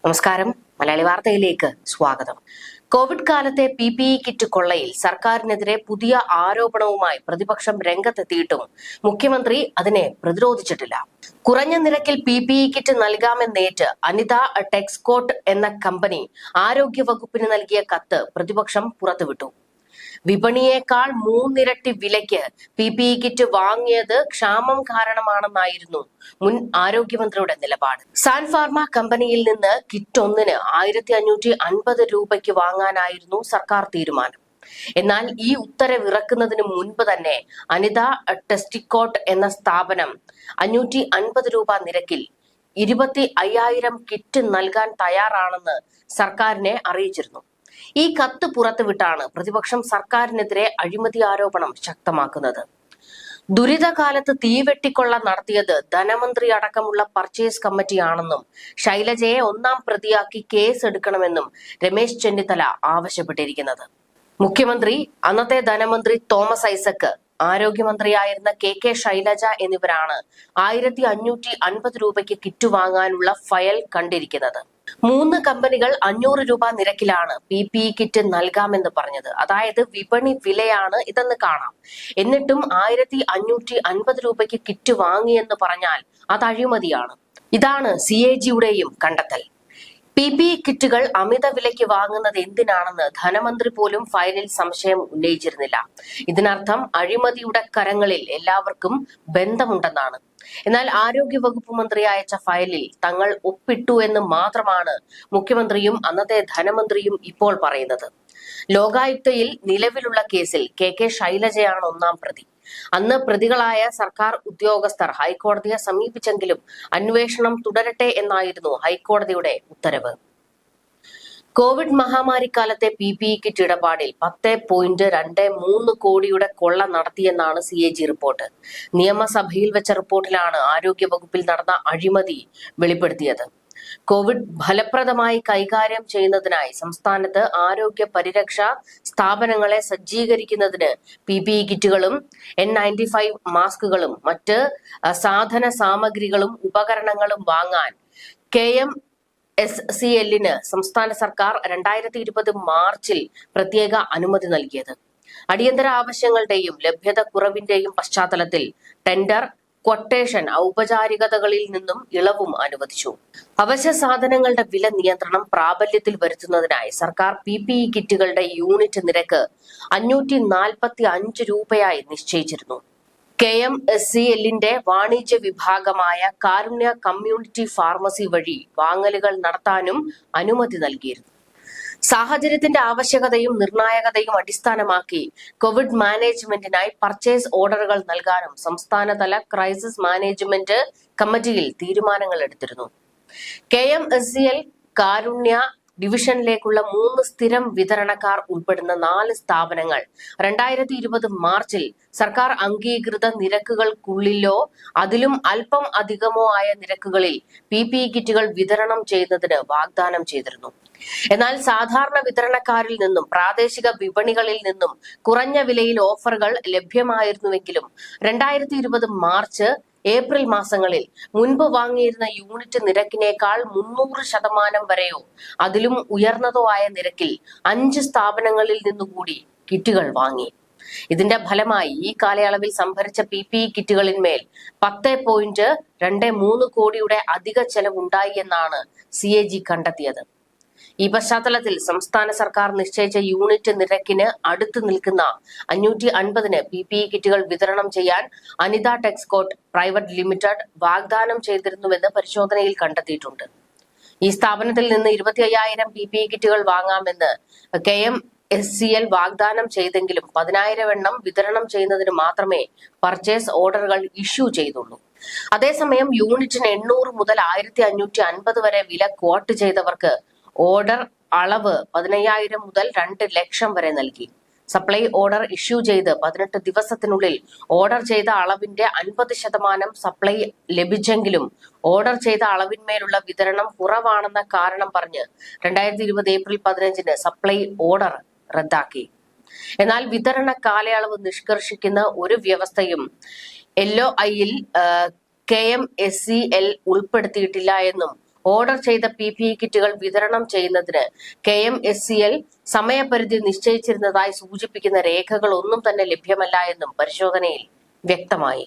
നമസ്കാരം. മലയാളി വാർത്തയിലേക്ക് സ്വാഗതം. കോവിഡ് കാലത്തെ PPE കിറ്റ് കൊള്ളയിൽ സർക്കാരിനെതിരെ പുതിയ ആരോപണവുമായി പ്രതിപക്ഷം രംഗത്തെത്തിയിട്ടും മുഖ്യമന്ത്രി അതിനെ പ്രതിരോധിച്ചിട്ടില്ല. കുറഞ്ഞ നിരക്കിൽ PPE കിറ്റ് നൽകാമെന്നേറ്റ് അനിത ടെക്സ്കോട്ട് എന്ന കമ്പനി ആരോഗ്യ വകുപ്പിന് നൽകിയ കത്ത് പ്രതിപക്ഷം പുറത്തുവിട്ടു. വിപണിയേക്കാൾ 3 ഇരട്ടി വിലയ്ക്ക് PPE കിറ്റ് വാങ്ങിയത് ക്ഷാമം കാരണമാണെന്നായിരുന്നു മുൻ ആരോഗ്യമന്ത്രിയുടെ നിലപാട്. സാൻ ഫാർമ കമ്പനിയിൽ നിന്ന് കിറ്റ് ഒന്നിന് 1550 രൂപയ്ക്ക് വാങ്ങാനായിരുന്നു സർക്കാർ തീരുമാനം. എന്നാൽ ഈ ഉത്തരവ് ഇറക്കുന്നതിന് മുൻപ് തന്നെ അനിത ടെസ്റ്റിക്കോട്ട് എന്ന സ്ഥാപനം 550 രൂപ നിരക്കിൽ 25,000 കിറ്റ് നൽകാൻ തയ്യാറാണെന്ന് സർക്കാരിനെ അറിയിച്ചിരുന്നു. ഈ കത്ത് പുറത്തുവിട്ടാണ് പ്രതിപക്ഷം സർക്കാരിനെതിരെ അഴിമതി ആരോപണം ശക്തമാക്കുന്നത്. ദുരിതകാലത്ത് തീവെട്ടിക്കൊള്ള നടത്തിയത് ധനമന്ത്രി അടക്കമുള്ള പർച്ചേസ് കമ്മിറ്റിയാണെന്നും ശൈലജയെ 1-ാം പ്രതിയാക്കി കേസ് എടുക്കണമെന്നും രമേശ് ചെന്നിത്തല ആവശ്യപ്പെട്ടിരിക്കുന്നത്. മുഖ്യമന്ത്രി, അന്നത്തെ ധനമന്ത്രി തോമസ് ഐസക്, ആരോഗ്യമന്ത്രിയായിരുന്ന KK ശൈലജ എന്നിവരാണ് 1550 രൂപയ്ക്ക് കിറ്റ് വാങ്ങാനുള്ള ഫയൽ കണ്ടിരിക്കുന്നത്. 3 കമ്പനികൾ 500 രൂപ നിരക്കിലാണ് PPE കിറ്റ് നൽകാമെന്ന് പറഞ്ഞത്. അതായത് വിപണി വിലയാണ് ഇതെന്ന് കാണാം. എന്നിട്ടും 1550 രൂപയ്ക്ക് കിറ്റ് വാങ്ങിയെന്ന് പറഞ്ഞാൽ അത് അഴിമതിയാണ്. ഇതാണ് CAGയുടെയും കണ്ടെത്തൽ. PPE കിറ്റുകൾ അമിത വിലയ്ക്ക് വാങ്ങുന്നത് എന്തിനാണെന്ന് ധനമന്ത്രി പോലും ഫയലിൽ സംശയം ഉന്നയിച്ചിരുന്നില്ല. ഇതിനർത്ഥം അഴിമതിയുടെ കരങ്ങളിൽ എല്ലാവർക്കും ബന്ധമുണ്ടെന്നാണ്. എന്നാൽ ആരോഗ്യവകുപ്പ് മന്ത്രി അയച്ച ഫയലിൽ തങ്ങൾ ഒപ്പിട്ടു എന്ന് മാത്രമാണ് മുഖ്യമന്ത്രിയും അന്നത്തെ ധനമന്ത്രിയും ഇപ്പോൾ പറയുന്നത്. ലോകായുക്തയിൽ നിലവിലുള്ള കേസിൽ KK ശൈലജയാണ് 1-ാം പ്രതി. അന്ന് പ്രതികളായ സർക്കാർ ഉദ്യോഗസ്ഥർ ഹൈക്കോടതിയെ സമീപിച്ചെങ്കിലും അന്വേഷണം തുടരട്ടെ എന്നായിരുന്നു ഹൈക്കോടതിയുടെ ഉത്തരവ്. കോവിഡ് മഹാമാരിക്കാലത്തെ PPE കിറ്റ് ഇടപാടിൽ 10.23 കോടിയുടെ കൊള്ള നടത്തിയെന്നാണ് CAG റിപ്പോർട്ട്. നിയമസഭയിൽ വെച്ച റിപ്പോർട്ടിലാണ് ആരോഗ്യവകുപ്പിൽ നടന്ന അഴിമതി വെളിപ്പെടുത്തിയത്. കോവിഡ് ഫലപ്രദമായി കൈകാര്യം ചെയ്യുന്നതിനായി സംസ്ഥാനത്ത് ആരോഗ്യ പരിരക്ഷാ സ്ഥാപനങ്ങളെ സജ്ജീകരിക്കുന്നതിന് PPE കിറ്റുകളും N95 മാസ്കുകളും മറ്റ് സാധന സാമഗ്രികളും ഉപകരണങ്ങളും വാങ്ങാൻ KMSCL-ന് സംസ്ഥാന സർക്കാർ 2020 മാർച്ചിൽ പ്രത്യേക അനുമതി നൽകിയത്. അടിയന്തര ആവശ്യങ്ങളുടെയും ലഭ്യത കുറവിന്റെയും പശ്ചാത്തലത്തിൽ ടെൻഡർ, ക്വട്ടേഷൻ ഔപചാരികതകളിൽ നിന്നും ഇളവും അനുവദിച്ചു. അവശ്യ സാധനങ്ങളുടെ വില നിയന്ത്രണം പ്രാബല്യത്തിൽ വരുത്തുന്നതിനായി സർക്കാർ PPE കിറ്റുകളുടെ യൂണിറ്റ് നിരക്ക് 545 രൂപയായി നിശ്ചയിച്ചിരുന്നു. KMSCL-ന്റെ വാണിജ്യ വിഭാഗമായ കാരുണ്യ കമ്മ്യൂണിറ്റി ഫാർമസി വഴി വാങ്ങലുകൾ നടത്താനും അനുമതി നൽകിയിരുന്നു. സാഹചര്യത്തിന്റെ ആവശ്യകതയും നിർണായകതയും അടിസ്ഥാനമാക്കി കോവിഡ് മാനേജ്മെന്റിനായി പർച്ചേസ് ഓർഡറുകൾ നൽകാനും സംസ്ഥാനതല ക്രൈസിസ് മാനേജ്മെന്റ് കമ്മിറ്റിയിൽ തീരുമാനങ്ങൾ എടുത്തിരുന്നു. KMSCL കാരുണ്യ ഡിവിഷനിലേക്കുള്ള 3 സ്ഥിരം വിതരണക്കാർ ഉൾപ്പെടുന്ന 4 സ്ഥാപനങ്ങൾ 2020 മാർച്ചിൽ സർക്കാർ അംഗീകൃത നിരക്കുകൾക്കുള്ളിലോ അതിലും അല്പം അധികമോ ആയ നിരക്കുകളിൽ PPE കിറ്റുകൾ വിതരണം ചെയ്യുന്നതിന് വാഗ്ദാനം ചെയ്തിരുന്നു. എന്നാൽ സാധാരണ വിതരണക്കാരിൽ നിന്നും പ്രാദേശിക വിപണികളിൽ നിന്നും കുറഞ്ഞ വിലയിൽ ഓഫറുകൾ ലഭ്യമായിരുന്നുവെങ്കിലും 2020 മാർച്ച് ഏപ്രിൽ മാസങ്ങളിൽ മുൻപ് വാങ്ങിയിരുന്ന യൂണിറ്റ് നിരക്കിനേക്കാൾ 300% വരെയോ അതിലും ഉയർന്നതോ ആയ നിരക്കിൽ 5 സ്ഥാപനങ്ങളിൽ നിന്നുകൂടി കിറ്റുകൾ വാങ്ങി. ഇതിന്റെ ഫലമായി ഈ കാലയളവിൽ സംഭരിച്ച PPE കിറ്റുകളിന്മേൽ 10.23 കോടിയുടെ അധിക ചെലവുണ്ടായി എന്നാണ് CAG കണ്ടെത്തിയത്. ഈ പശ്ചാത്തലത്തിൽ സംസ്ഥാന സർക്കാർ നിശ്ചയിച്ച യൂണിറ്റ് നിരക്കിന് അടുത്ത് നിൽക്കുന്ന 550-ന് PPE കിറ്റുകൾ വിതരണം ചെയ്യാൻ അനിത ടെക്സ്കോട്ട് പ്രൈവറ്റ് ലിമിറ്റഡ് വാഗ്ദാനം ചെയ്തിരുന്നുവെന്ന് പരിശോധനയിൽ കണ്ടെത്തിയിട്ടുണ്ട്. ഈ സ്ഥാപനത്തിൽ നിന്ന് 25,000 PPE കിറ്റുകൾ വാങ്ങാമെന്ന് KMSCL വാഗ്ദാനം ചെയ്തെങ്കിലും 10,000 എണ്ണം വിതരണം ചെയ്യുന്നതിന് മാത്രമേ പർച്ചേസ് ഓർഡറുകൾ ഇഷ്യൂ ചെയ്തുള്ളൂ. അതേസമയം യൂണിറ്റിന് 800 മുതൽ 1,550 വരെ വില ക്വാട്ട് ചെയ്തവർക്ക് ഓർഡർ അളവ് 15,000 മുതൽ 2 ലക്ഷം വരെ നൽകി. സപ്ലൈ ഓർഡർ ഇഷ്യൂ ചെയ്ത് 18 ദിവസത്തിനുള്ളിൽ ഓർഡർ ചെയ്ത അളവിന്റെ 50% സപ്ലൈ ലഭിച്ചെങ്കിലും ഓർഡർ ചെയ്ത അളവിന്മേലുള്ള വിതരണം കുറവാണെന്ന കാരണം പറഞ്ഞ് 2020 ഏപ്രിൽ 15-ന് സപ്ലൈ ഓർഡർ റദ്ദാക്കി. എന്നാൽ വിതരണ കാലയളവ് നിഷ്കർഷിക്കുന്ന ഒരു വ്യവസ്ഥയും LOI-ൽ KMSCL ഉൾപ്പെടുത്തിയിട്ടില്ല എന്നും ഓർഡർ ചെയ്ത PPE കിറ്റുകൾ വിതരണം ചെയ്യുന്നതിന് KMSCL സമയപരിധി നിശ്ചയിച്ചിരുന്നതായി സൂചിപ്പിക്കുന്ന രേഖകൾ ഒന്നും തന്നെ ലഭ്യമല്ല എന്നും പരിശോധനയിൽ വ്യക്തമായി.